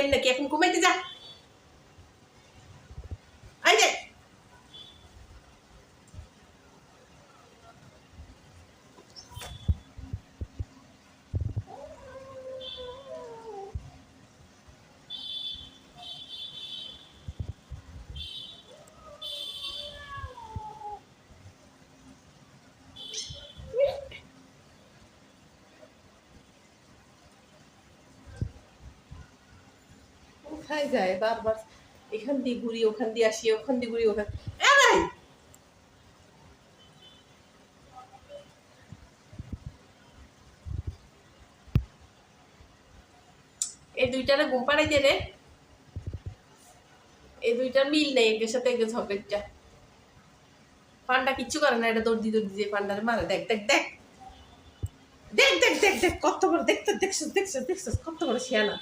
Time নাকি, এখন ঘুমাইতে যা। আই যে কোথায় যায় বারবার, এখান দিয়ে ঘুরি ওখান দিয়ে আসি, ওখান দিয়ে ঘুরি ওখান। এই দুইটারে ঘুম পাড়াই দে রে, এই দুইটার মিল নেই এর সাথে একে ঝগড়া। পান্ডা কিচ্ছু করে না, এটা দৌড় দিয়ে পান্ডারে মারে। দেখ দেখ দেখ দেখ দেখ দেখ দেখ কত বড়, দেখতে দেখছিস দেখছিস দেখছিস কত বড় শিয়ানা।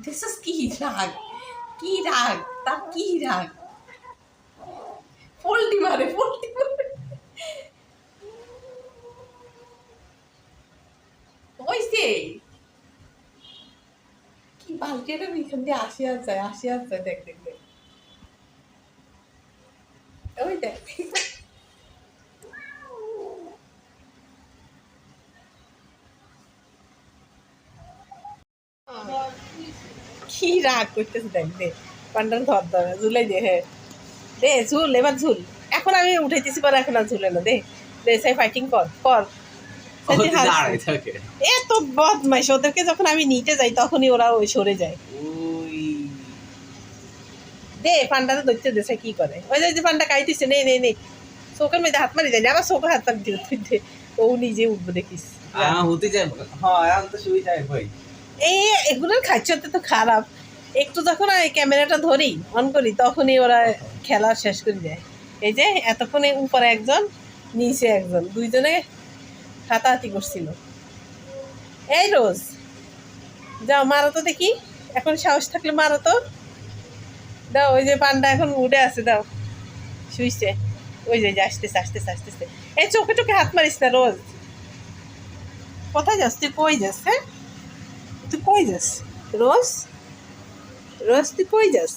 দেখছিস কি রাগ, কি রাগ, তার কি রাগ। পোল্টি মারে, পোল্টি মারে। হইছে কি বালতিটা এখান দিয়ে আসিয়া যায়, আসিয়া যায়। দেখ দেখ দেখ, ওই দেখ কি রাগ করতেছে। দেখ দে পান্ডার ধর ধর ঝুলাই দে। হ্যাঁ দে ঝুল, এবার ঝুল। এখন আমি উঠাইতেছি পরে, এখন আর ঝুলে না। দে দে সাই ফাইটিং কর কর। এত বদমাইশ, ওদেরকে যখন আমি নিতে যাই তখনই ওরা ওই সরে যায়। দে পান্ডাতে ধরতে দেশে কি করে। ওই যে পান্ডা খাইতেছে, নে নে নে চোখের মধ্যে হাত মারি দেয়, আবার চোখে হাত মারি দিল। তুই দে, ও নিজে উঠবো দেখিস। এই এগুলোর খাচ্ছে তো খারাপ। একটু যখন ক্যামেরাটা ধরি অন করি তখনই ওরা খেলা শেষ করে দেয়। এই যে এতক্ষণে উপরে একজন নিচে একজন, দুইজনে হাতাহাতি করছিল। এই রোজ যাও মারো তো দেখি, এখন সাহস থাকলে মারো তো। দাও, ওই যে পান্ডা এখন উঠে আছে, দাও শুইছে। ওই যে আসতেছে আসতেছে আসতেছে। এই চোখে চোখে হাত মারিস না রোজ। কোথায় যাস তুই, কই যাস? হ্যাঁ তুই কই যাস রোজ? রোজ তুই কই যাস,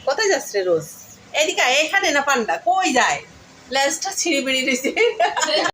কোথায় যাস রে রোজ? এদিকে এখানে না, পান্ডা কই যায়? লেজটা ছিঁড়ে বেরিয়ে রয়েছে।